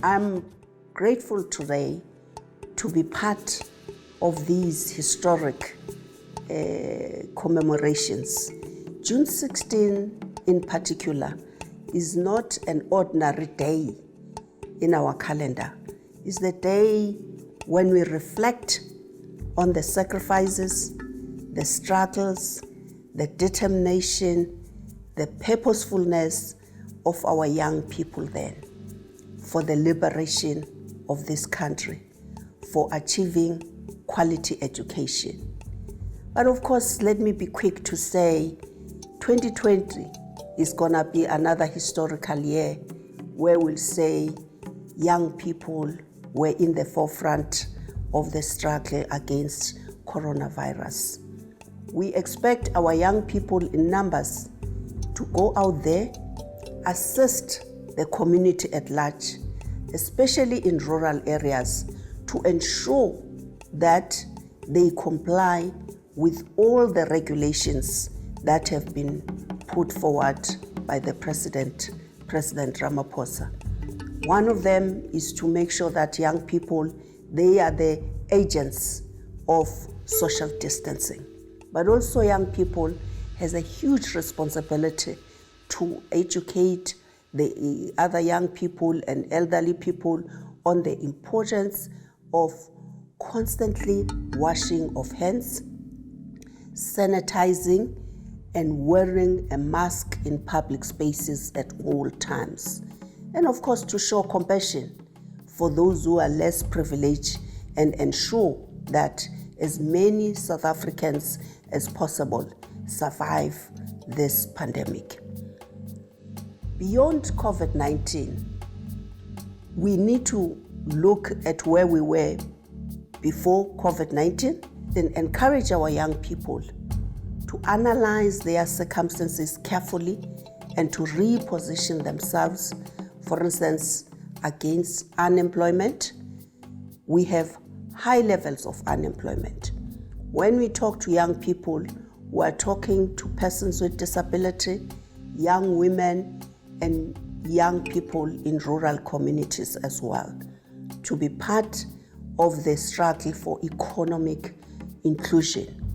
I'm grateful today to be part of these historic commemorations. June 16 in particular is not an ordinary day in our calendar. It's the day when we reflect on the sacrifices, the struggles, the determination, the purposefulness of our young people then for the liberation of this country, for achieving quality education. But of course, let me be quick to say 2020 is gonna be another historical year where we'll say young people were in the forefront of the struggle against coronavirus. We expect our young people in numbers to go out there, assist the community at large, especially in rural areas, to ensure that they comply with all the regulations that have been put forward by the President Ramaphosa. One of them is to make sure that young people, they are the agents of social distancing. But also young people has a huge responsibility to educate the other young people and elderly people on the importance of constantly washing of hands, sanitizing, and wearing a mask in public spaces at all times. And of course, to show compassion for those who are less privileged and ensure that as many South Africans as possible survive this pandemic. Beyond COVID-19, we need to look at where we were before COVID-19 and encourage our young people to analyze their circumstances carefully and to reposition themselves, for instance, against unemployment. We have high levels of unemployment. When we talk to young people, we are talking to persons with disability, young women, and young people in rural communities as well, to be part of the struggle for economic inclusion.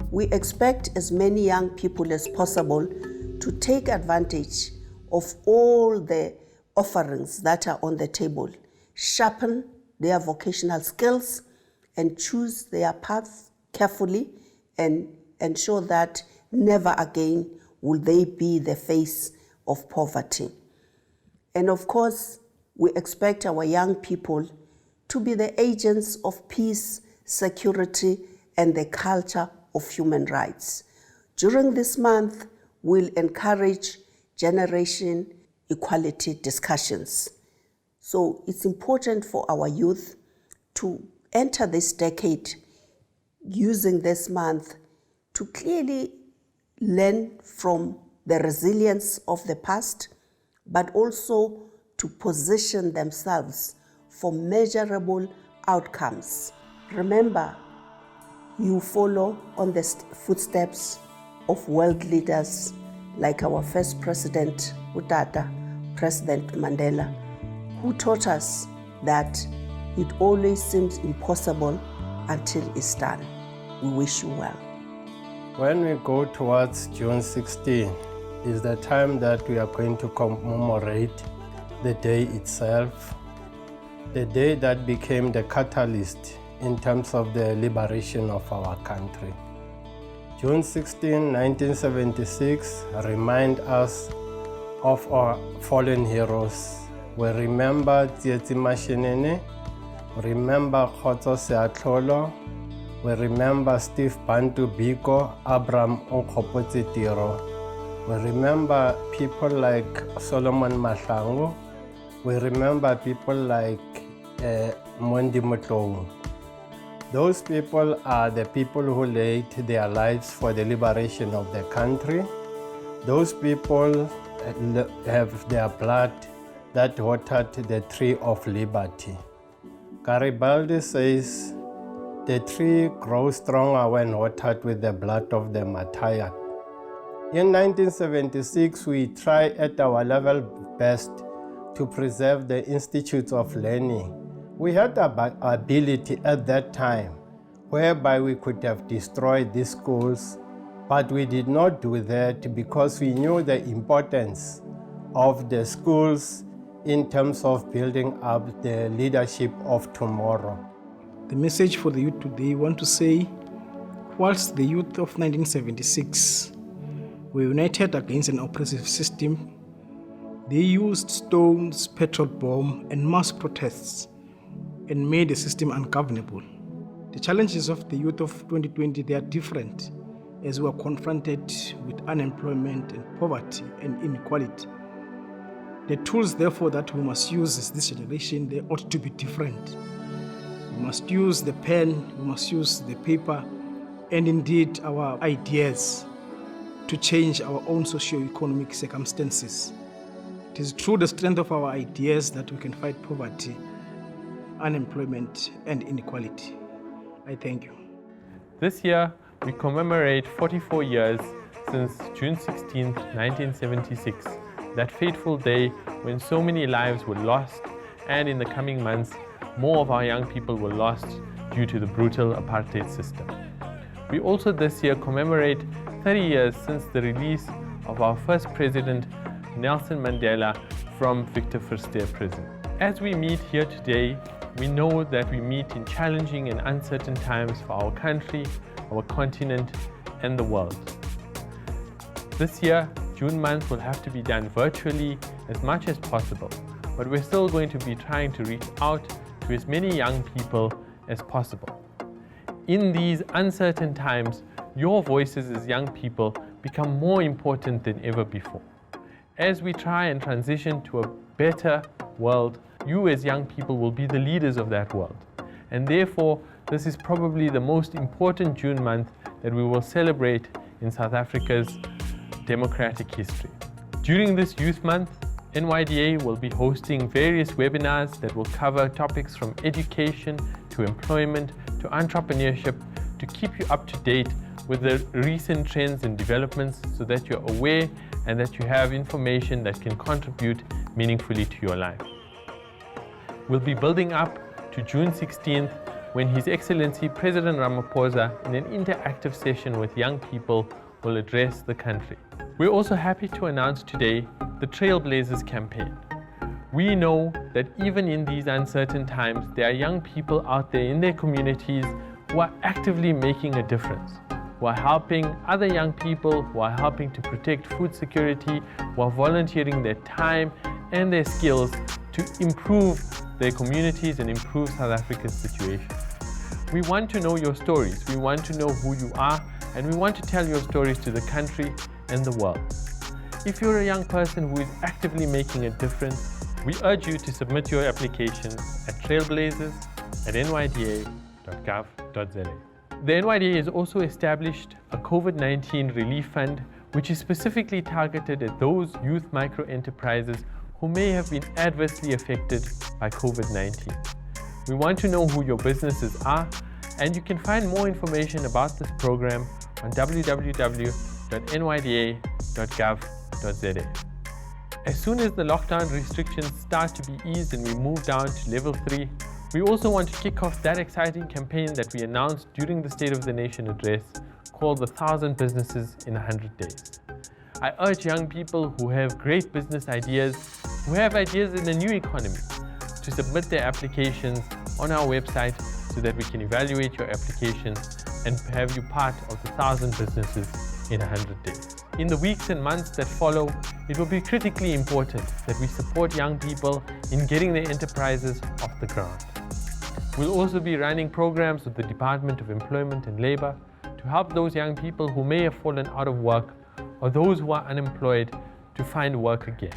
We expect as many young people as possible to take advantage of all the offerings that are on the table, sharpen their vocational skills, and choose their paths carefully and ensure that never again will they be the face of poverty. And of course, we expect our young people to be the agents of peace, security, and the culture of human rights. During this month, we'll encourage generation equality discussions. So it's important for our youth to enter this decade using this month to clearly learn from the resilience of the past, but also to position themselves for measurable outcomes. Remember, you follow on the footsteps of world leaders like our first president, Utata, President Mandela, who taught us that it always seems impossible until it's done. We wish you well. When we go towards June 16, is the time that we are going to commemorate the day itself, the day that became the catalyst in terms of the liberation of our country. June 16, 1976, remind us of our fallen heroes. We remember Tsietsi Mashinini, remember Khotso Seatlholo, we remember Steve Bantu Biko, Abraham Onkgopotse Tiro. We remember people like Solomon Mahlangu. We remember people like Mondi Motlong. Those people are the people who laid their lives for the liberation of the country. Those people have their blood that watered the tree of liberty. Garibaldi says, the tree grows stronger when watered with the blood of the martyred. In 1976, we tried at our level best to preserve the institutes of learning. We had the ability at that time whereby we could have destroyed these schools, but we did not do that because we knew the importance of the schools in terms of building up the leadership of tomorrow. The message for the youth today, I want to say, whilst the youth of 1976 were united against an oppressive system, they used stones, petrol bomb, and mass protests and made the system ungovernable. The challenges of the youth of 2020, they are different as we are confronted with unemployment and poverty and inequality. The tools, therefore, that we must use as this generation, they ought to be different. We must use the pen, we must use the paper, and indeed our ideas to change our own socio-economic circumstances. It is through the strength of our ideas that we can fight poverty, unemployment, and inequality. I thank you. This year, we commemorate 44 years since June 16, 1976, that fateful day when so many lives were lost, and in the coming months, more of our young people were lost due to the brutal apartheid system. We also this year commemorate 30 years since the release of our first president, Nelson Mandela, from Victor Verster prison. As we meet here today, we know that we meet in challenging and uncertain times for our country, our continent, and the world. This year, June month will have to be done virtually as much as possible, but we're still going to be trying to reach out to as many young people as possible. In these uncertain times, your voices as young people become more important than ever before. As we try and transition to a better world, you as young people will be the leaders of that world. And therefore, this is probably the most important June month that we will celebrate in South Africa's democratic history. During this Youth Month, NYDA will be hosting various webinars that will cover topics from education to employment to entrepreneurship to keep you up to date with the recent trends and developments so that you're aware and that you have information that can contribute meaningfully to your life. We'll be building up to June 16th when His Excellency President Ramaphosa, in an interactive session with young people, will address the country. We're also happy to announce today the Trailblazers campaign. We know that even in these uncertain times, there are young people out there in their communities who are actively making a difference, who are helping other young people, who are helping to protect food security, who are volunteering their time and their skills to improve their communities and improve South Africa's situation. We want to know your stories, we want to know who you are, and we want to tell your stories to the country and the world. If you're a young person who is actively making a difference, we urge you to submit your application at trailblazers@nyda.gov.za. The NYDA has also established a COVID-19 relief fund, which is specifically targeted at those youth micro-enterprises who may have been adversely affected by COVID-19. We want to know who your businesses are, and you can find more information about this program on www.nyda.gov.za. As soon as the lockdown restrictions start to be eased and we move down to level 3, we also want to kick off that exciting campaign that we announced during the State of the Nation address called the 1,000 Businesses in 100 Days. I urge young people who have great business ideas, who have ideas in the new economy, to submit their applications on our website so that we can evaluate your applications and have you part of the 1,000 Businesses in 100 Days. In the weeks and months that follow, it will be critically important that we support young people in getting their enterprises off the ground. We'll also be running programs with the Department of Employment and Labour to help those young people who may have fallen out of work or those who are unemployed to find work again.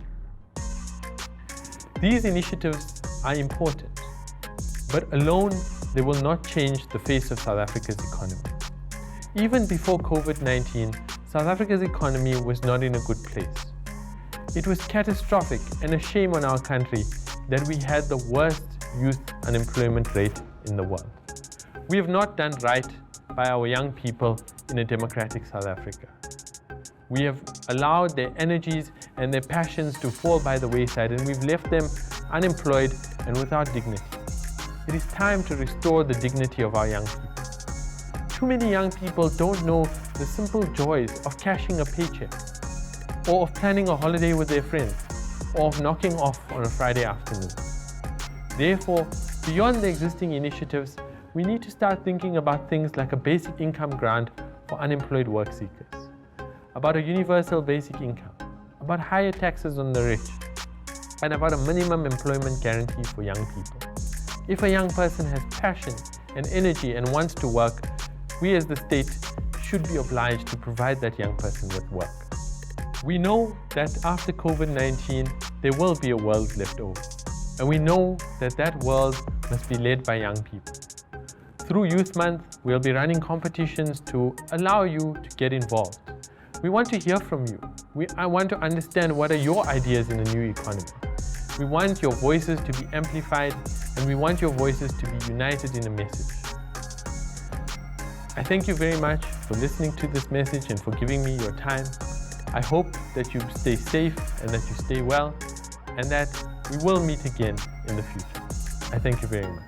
These initiatives are important, but alone they will not change the face of South Africa's economy. Even before COVID-19, South Africa's economy was not in a good place. It was catastrophic and a shame on our country that we had the worst youth unemployment rate in the world. We have not done right by our young people in a democratic South Africa. We have allowed their energies and their passions to fall by the wayside, and we've left them unemployed and without dignity. It is time to restore the dignity of our young people. Too many young people don't know the simple joys of cashing a paycheck, or of planning a holiday with their friends, or of knocking off on a Friday afternoon. Therefore, beyond the existing initiatives, we need to start thinking about things like a basic income grant for unemployed work seekers, about a universal basic income, about higher taxes on the rich, and about a minimum employment guarantee for young people. If a young person has passion and energy and wants to work, we as the state should be obliged to provide that young person with work. We know that after COVID-19, there will be a world left over. And we know that that world must be led by young people. Through Youth Month, we'll be running competitions to allow you to get involved. We want to hear from you. I want to understand what are your ideas in a new economy. We want your voices to be amplified, and we want your voices to be united in a message. I thank you very much for listening to this message and for giving me your time. I hope that you stay safe and that you stay well, and that we will meet again in the future. I thank you very much.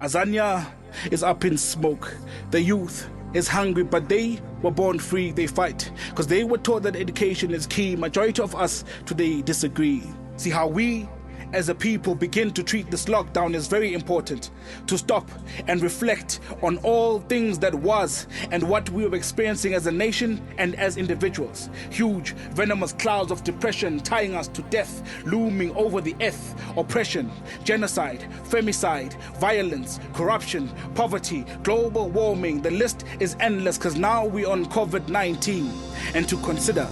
Azania is up in smoke. The youth is hungry, but they were born free. They fight because they were taught that education is key. Majority of us today disagree. See how we as a people begin to treat this lockdown is very important, to stop and reflect on all things that was and what we were experiencing as a nation and as individuals. Huge venomous clouds of depression tying us to death looming over the earth. Oppression, genocide, femicide, violence, corruption, poverty, global warming. The list is endless because now we're on COVID-19. And to consider,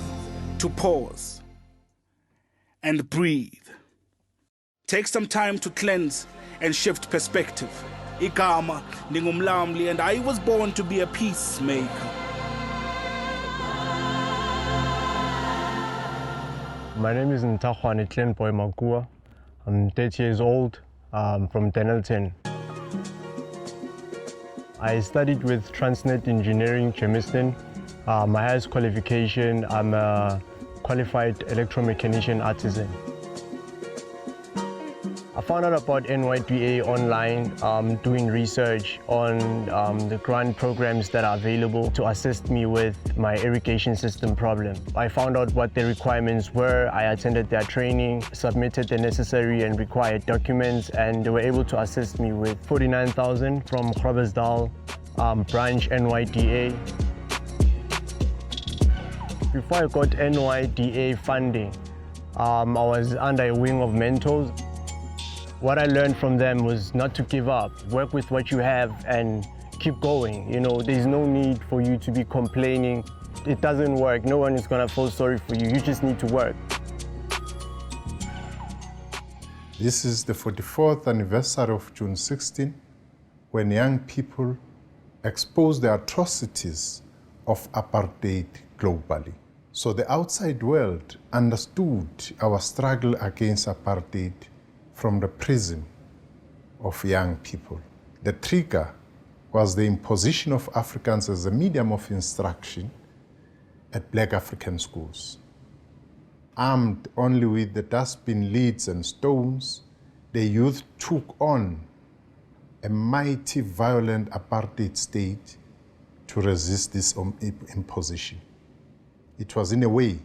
to pause and breathe. Take some time to cleanse and shift perspective. Igama Ningumlamli, and I was born to be a peacemaker. My name is Ntakhwane Boy Makua. I'm 30 years old. I'm from Denelton. I studied with Transnet Engineering, Germiston. My highest qualification, I'm a qualified electromechanician artisan. I found out about NYDA online, doing research on the grant programs that are available to assist me with my irrigation system problem. I found out what the requirements were, I attended their training, submitted the necessary and required documents, and they were able to assist me with 49,000 from Groblersdal branch NYDA. Before I got NYDA funding, I was under a wing of mentors. What I learned from them was not to give up, work with what you have and keep going. You know, there's no need for you to be complaining. It doesn't work. No one is gonna feel sorry for you. You just need to work. This is the 44th anniversary of June 16, when young people exposed the atrocities of apartheid globally. So the outside world understood our struggle against apartheid from the prism of young people. The trigger was the imposition of Afrikaans as a medium of instruction at Black African schools. Armed only with the dustbin lids and stones, the youth took on a mighty violent apartheid state to resist this imposition. It was in a way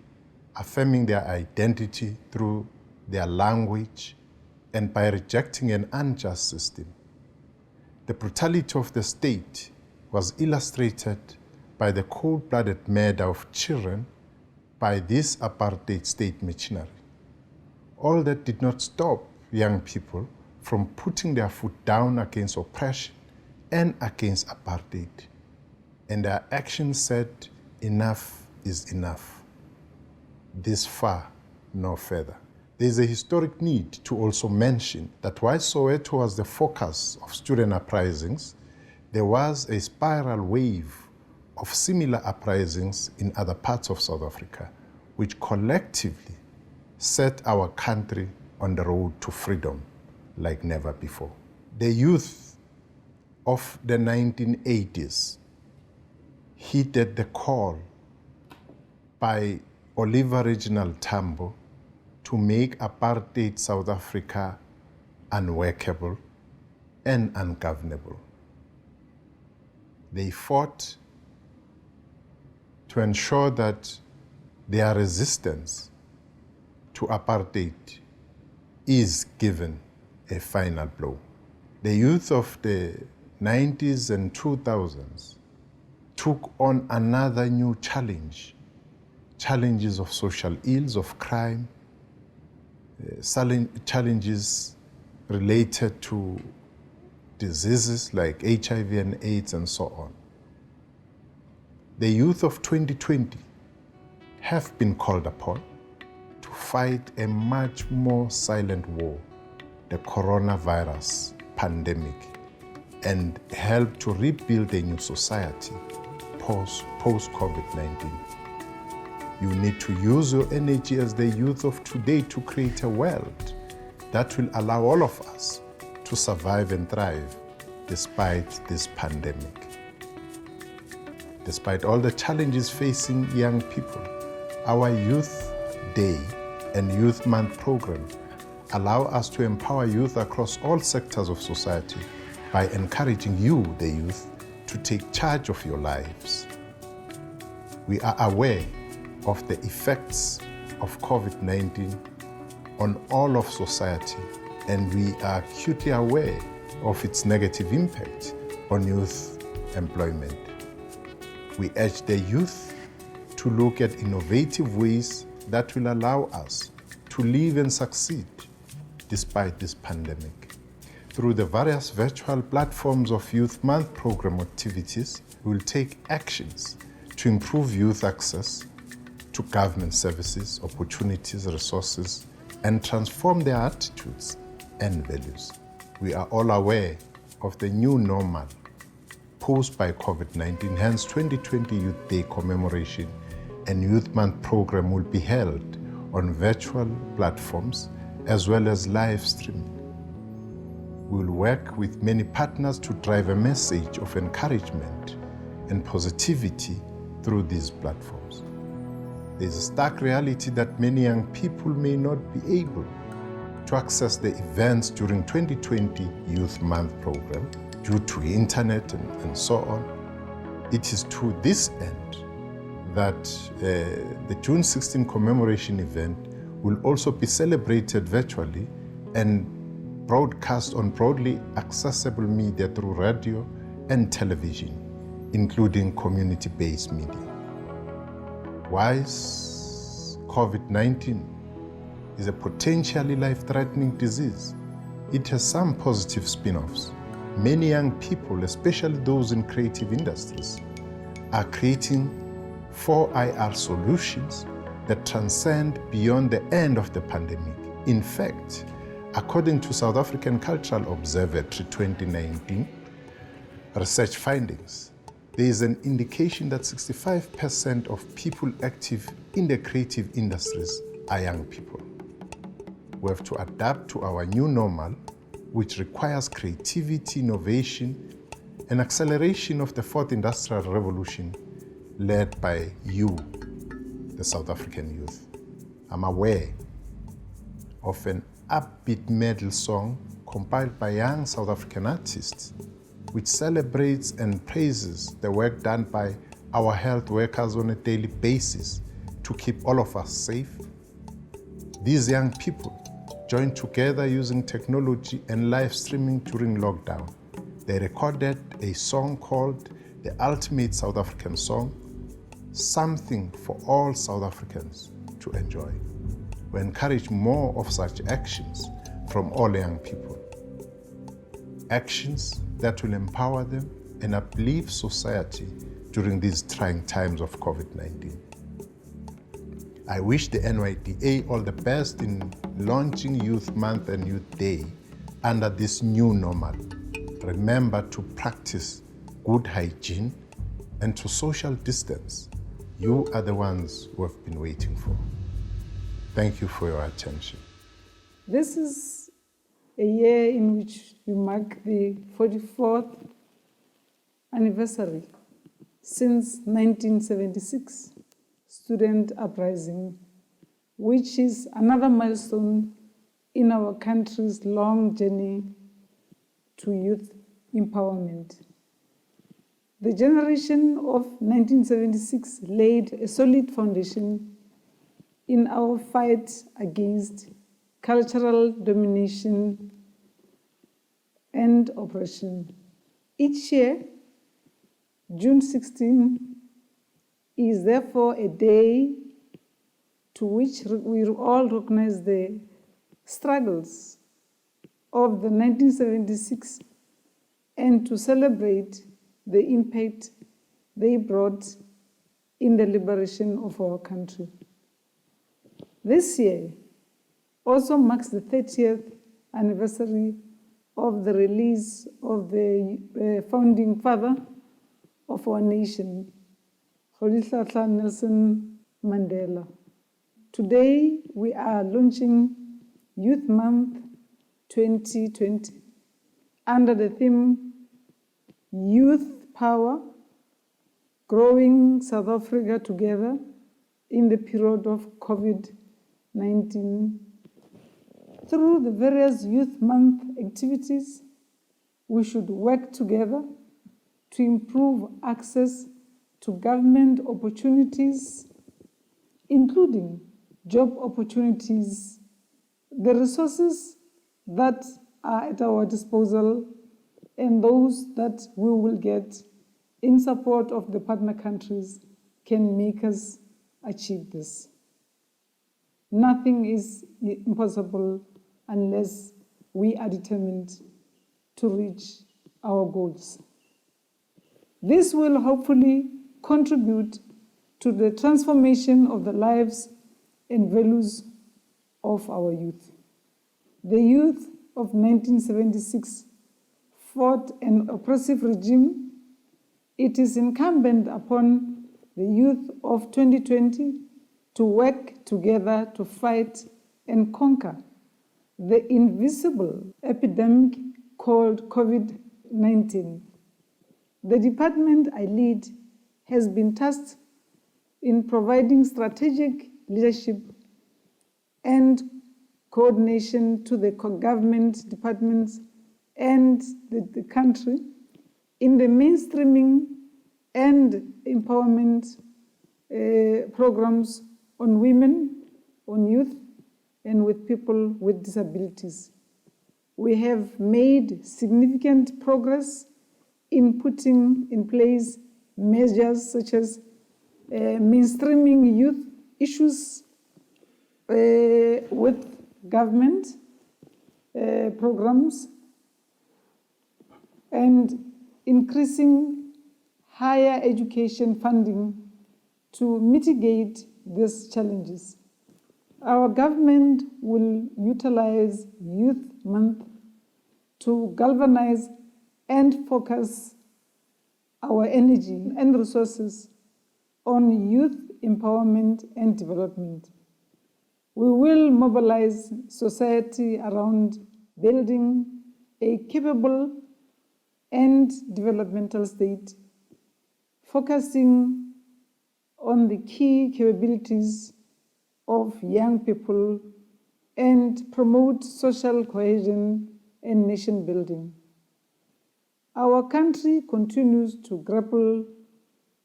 affirming their identity through their language and by rejecting an unjust system. The brutality of the state was illustrated by the cold-blooded murder of children by this apartheid state machinery. All that did not stop young people from putting their foot down against oppression and against apartheid. And their actions said, enough is enough. This far, no further. There is a historic need to also mention that while Soweto was the focus of student uprisings, there was a spiral wave of similar uprisings in other parts of South Africa, which collectively set our country on the road to freedom like never before. The youth of the 1980s heeded the call by Oliver Reginald Tambo to make apartheid South Africa unworkable and ungovernable. They fought to ensure that their resistance to apartheid is given a final blow. The youth of the 90s and 2000s took on another new challenge, challenges of social ills, of crime, challenges related to diseases like HIV and AIDS and so on. The youth of 2020 have been called upon to fight a much more silent war, the coronavirus pandemic, and help to rebuild a new society post-COVID-19. You need to use your energy as the youth of today to create a world that will allow all of us to survive and thrive despite this pandemic. Despite all the challenges facing young people, our Youth Day and Youth Month program allow us to empower youth across all sectors of society by encouraging you, the youth, to take charge of your lives. We are aware of the effects of COVID-19 on all of society, and we are acutely aware of its negative impact on youth employment. We urge the youth to look at innovative ways that will allow us to live and succeed despite this pandemic. Through the various virtual platforms of Youth Month program activities, we will take actions to improve youth access to government services, opportunities, resources, and transform their attitudes and values. We are all aware of the new normal posed by COVID-19, hence 2020 Youth Day commemoration and Youth Month program will be held on virtual platforms as well as live streaming. We will work with many partners to drive a message of encouragement and positivity through these platforms. There is a stark reality that many young people may not be able to access the events during 2020 Youth Month program due to internet and so on. It is to this end that the June 16 commemoration event will also be celebrated virtually and broadcast on broadly accessible media through radio and television, including community-based media. Whilst COVID-19 is a potentially life-threatening disease, it has some positive spin-offs. Many young people, especially those in creative industries, are creating 4IR solutions that transcend beyond the end of the pandemic. In fact, according to South African Cultural Observatory 2019 research findings, there is an indication that 65% of people active in the creative industries are young people. We have to adapt to our new normal, which requires creativity, innovation, and acceleration of the fourth industrial revolution led by you, the South African youth. I'm aware of an upbeat medley song compiled by young South African artists, which celebrates and praises the work done by our health workers on a daily basis to keep all of us safe. These young people joined together using technology and live streaming during lockdown. They recorded a song called The Ultimate South African Song, something for all South Africans to enjoy. We encourage more of such actions from all young people. Actions that will empower them and uplift society during these trying times of COVID-19. I wish the NYDA all the best in launching Youth Month and Youth Day under this new normal. Remember to practice good hygiene and to social distance. You are the ones who have been waiting for. Thank you for your attention. This is a year in which we mark the 44th anniversary since 1976. student uprising, which is another milestone in our country's long journey to youth empowerment. The generation of 1976 laid a solid foundation in our fight against cultural domination and oppression. Each year, June 16 is therefore a day to which we all recognize the struggles of the 1976 and to celebrate the impact they brought in the liberation of our country. This year also marks the 30th anniversary of the release of the founding father of our nation, Rolihlahla Nelson Mandela. Today, we are launching Youth Month 2020 under the theme Youth Power, Growing South Africa Together in the period of COVID-19. Through the various Youth Month activities, we should work together to improve access to government opportunities, including job opportunities, the resources that are at our disposal, and those that we will get in support of the partner countries can make us achieve this. Nothing is impossible unless we are determined to reach our goals. This will hopefully contribute to the transformation of the lives and values of our youth. The youth of 1976 fought an oppressive regime. It is incumbent upon the youth of 2020 to work together to fight and conquer the invisible epidemic called COVID-19. The department I lead has been tasked in providing strategic leadership and coordination to the government departments and the country in the mainstreaming and empowerment programs on women, on youth, and with people with disabilities. We have made significant progress in putting in place measures such as mainstreaming youth issues with government programs and increasing higher education funding to mitigate these challenges. Our government will utilize Youth Month to galvanize and focus our energy and resources on youth empowerment and development. We will mobilize society around building a capable and developmental state, focusing on the key capabilities of young people and promote social cohesion and nation building. Our country continues to grapple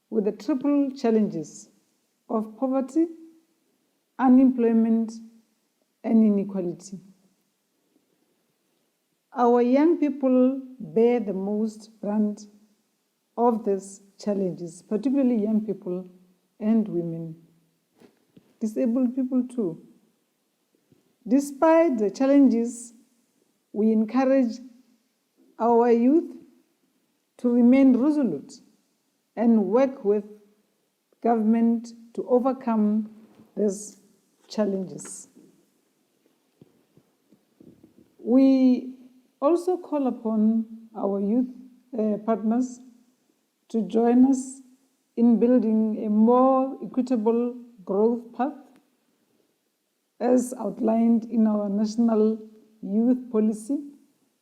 with the triple challenges of poverty, unemployment, and inequality. Our young people bear the most brunt of these challenges, particularly young people and women, disabled people too. Despite the challenges, we encourage our youth to remain resolute and work with government to overcome these challenges. We also call upon our youth partners to join us in building a more equitable growth path as outlined in our national youth policy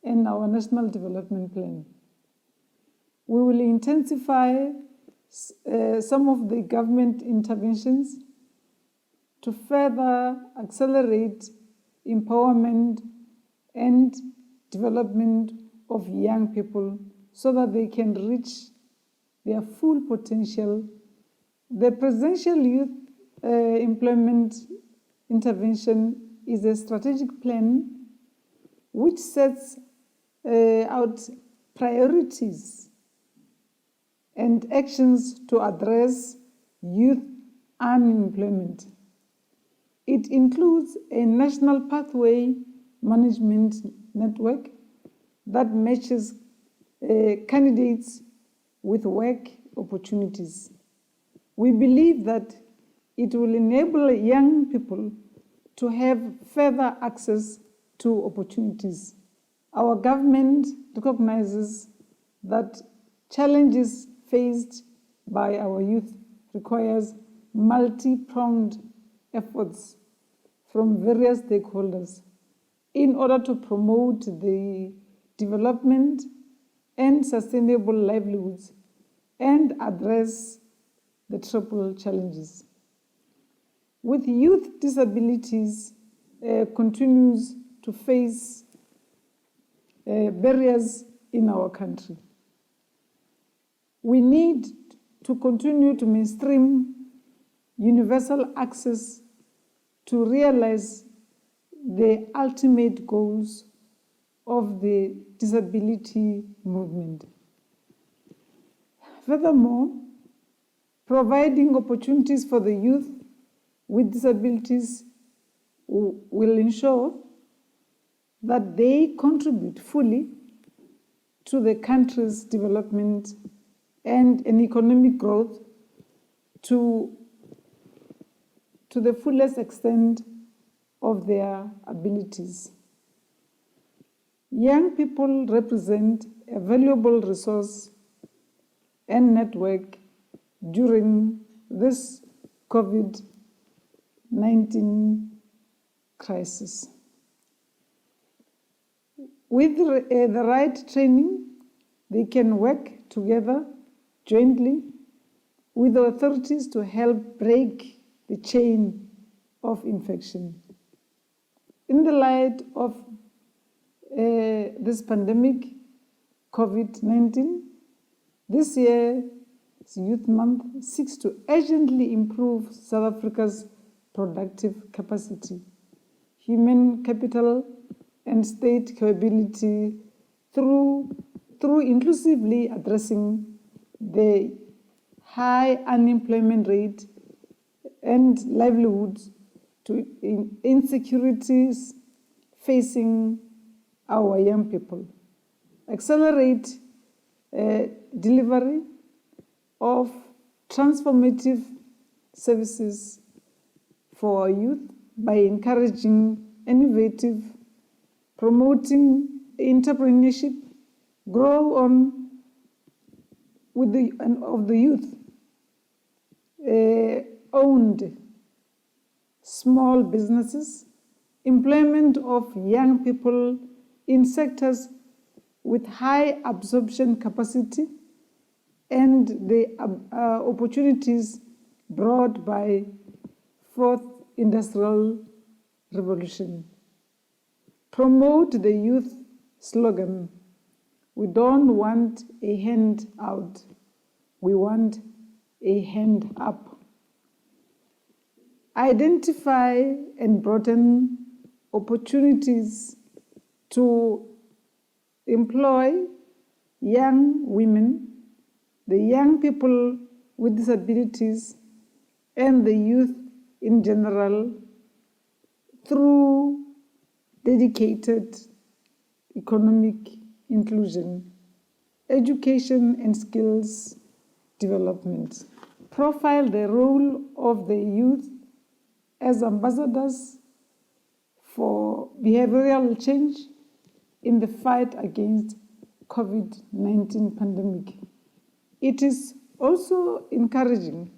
and our national development plan. We will intensify some of the government interventions to further accelerate empowerment and development of young people so that they can reach their full potential. The Presidential Youth Employment Intervention is a strategic plan which sets out priorities and actions to address youth unemployment. It includes a national pathway management network that matches candidates with work opportunities. We believe that it will enable young people to have further access to opportunities. Our government recognizes that challenges faced by our youth requires multi-pronged efforts from various stakeholders in order to promote the development and sustainable livelihoods and address the triple challenges. With youth disabilities continues to face barriers in our country. We need to continue to mainstream universal access to realize the ultimate goals of the disability movement. Furthermore, providing opportunities for the youth with disabilities will ensure that they contribute fully to the country's development and an economic growth to the fullest extent of their abilities. Young people represent a valuable resource and network during this COVID-19 crisis. With the right training, they can work together jointly with the authorities to help break the chain of infection. In the light of this pandemic, COVID-19, this year's Youth Month seeks to urgently improve South Africa's productive capacity, human capital, and state capability through inclusively addressing the high unemployment rate and livelihoods to insecurities facing our young people. Accelerate delivery of transformative services for our youth by encouraging innovative, promoting entrepreneurship, grow on with the youth owned small businesses, employment of young people in sectors with high absorption capacity, and the opportunities brought by Fourth Industrial Revolution. Promote the youth slogan, "We don't want a handout, we want a hand up." Identify and broaden opportunities to employ young women, the young people with disabilities, and the youth in general through dedicated economic inclusion, education and skills development. Profile the role of the youth as ambassadors for behavioral change in the fight against COVID-19 pandemic. It is also encouraging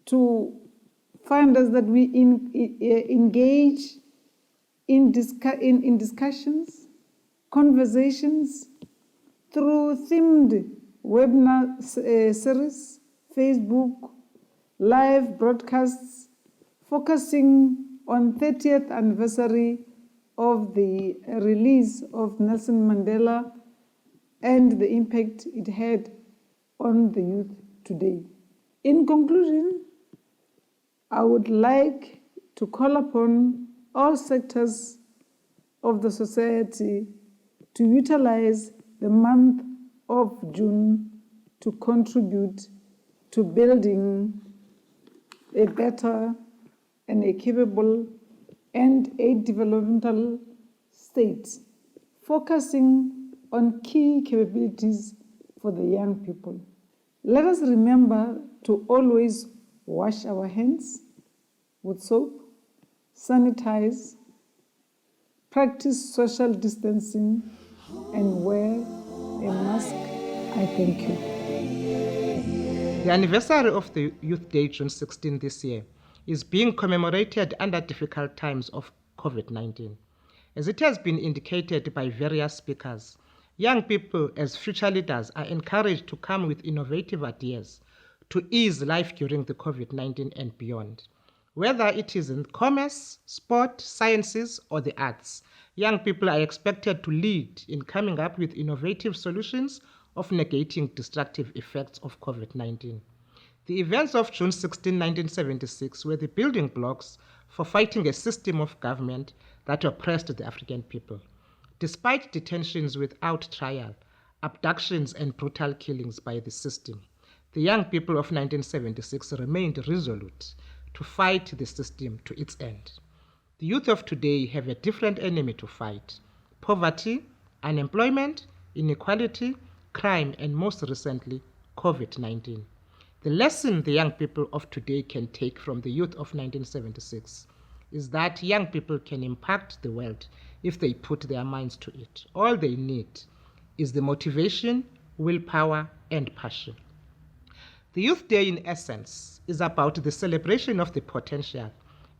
to find us that we engage in discussions, conversations through themed webinar series, Facebook live broadcasts focusing on 30th anniversary of the release of Nelson Mandela and the impact it had on the youth today. In conclusion, I would like to call upon all sectors of the society to utilize the month of June to contribute to building a better and a capable and a developmental state, focusing on key capabilities for the young people. Let us remember to always wash our hands with soap, sanitize, practice social distancing, and wear a mask. I thank you. The anniversary of the Youth Day, June 16 this year, is being commemorated under difficult times of COVID-19. As it has been indicated by various speakers, young people as future leaders are encouraged to come with innovative ideas to ease life during the COVID-19 and beyond. Whether it is in commerce, sport, sciences, or the arts, young people are expected to lead in coming up with innovative solutions of negating destructive effects of COVID-19. The events of June 16, 1976 were the building blocks for fighting a system of government that oppressed the African people. Despite detentions without trial, abductions and brutal killings by the system, the young people of 1976 remained resolute to fight the system to its end. The youth of today have a different enemy to fight: poverty, unemployment, inequality, crime, and most recently, COVID-19. The lesson the young people of today can take from the youth of 1976 is that young people can impact the world if they put their minds to it. All they need is the motivation, willpower, and passion. The Youth Day, in essence, is about the celebration of the potential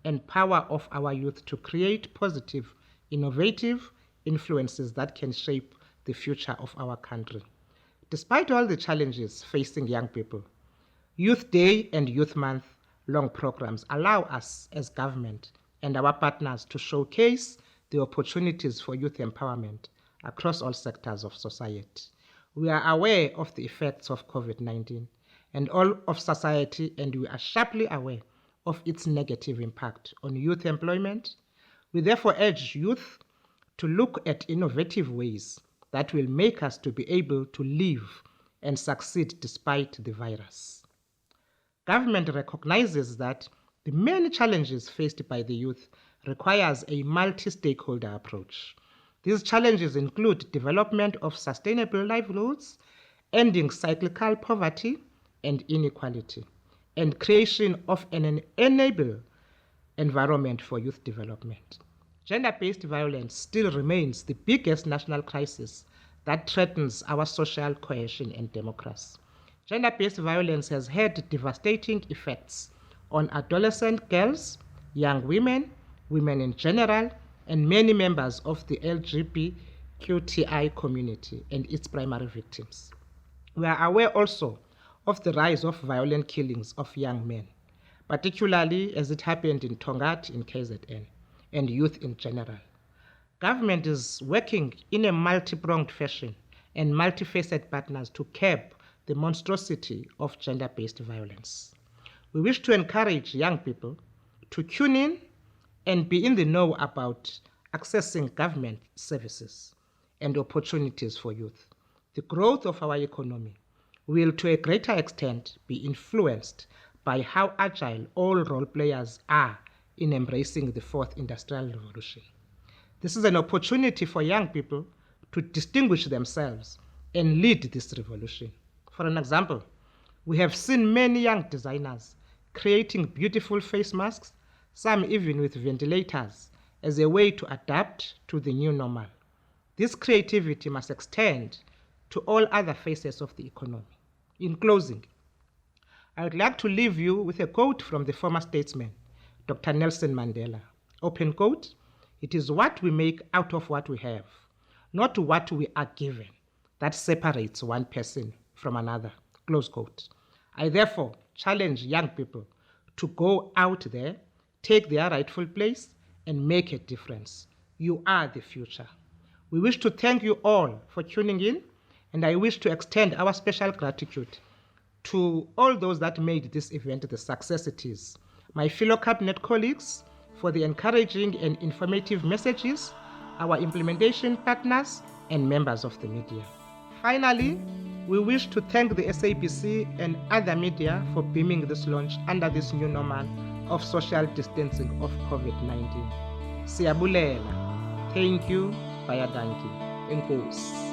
and power of our youth to create positive, innovative influences that can shape the future of our country. Despite all the challenges facing young people, Youth Day and Youth Month long programs allow us as government and our partners to showcase the opportunities for youth empowerment across all sectors of society. We are aware of the effects of COVID-19 and all of society, and we are sharply aware of its negative impact on youth employment. We therefore urge youth to look at innovative ways that will make us to be able to live and succeed despite the virus. Government recognizes that the many challenges faced by the youth requires a multi-stakeholder approach. These challenges include development of sustainable livelihoods, ending cyclical poverty and inequality, and creation of an enable environment for youth development. Gender-based violence still remains the biggest national crisis that threatens our social cohesion and democracy. Gender-based violence has had devastating effects on adolescent girls, young women, women in general, and many members of the LGBTQI community and its primary victims. We are aware also of the rise of violent killings of young men, particularly as it happened in Tongaat in KZN, and youth in general. Government is working in a multi-pronged fashion and multifaceted partners to curb the monstrosity of gender-based violence. We wish to encourage young people to tune in and be in the know about accessing government services and opportunities for youth. The growth of our economy will to a greater extent be influenced by how agile all role players are in embracing the fourth industrial revolution. This is an opportunity for young people to distinguish themselves and lead this revolution. For an example, we have seen many young designers creating beautiful face masks, some even with ventilators, as a way to adapt to the new normal. This creativity must extend to all other phases of the economy. In closing, I would like to leave you with a quote from the former statesman, Dr. Nelson Mandela. Open quote, "It is what we make out of what we have, not what we are given, that separates one person from another." Close quote. I therefore challenge young people to go out there, take their rightful place, and make a difference. You are the future. We wish to thank you all for tuning in, and I wish to extend our special gratitude to all those that made this event the success it is. My fellow cabinet colleagues for the encouraging and informative messages, our implementation partners, and members of the media. Finally, we wish to thank the SABC and other media for beaming this launch under this new normal of social distancing of COVID-19. Siyabulela. Thank you. Bayadanki. Enkosi.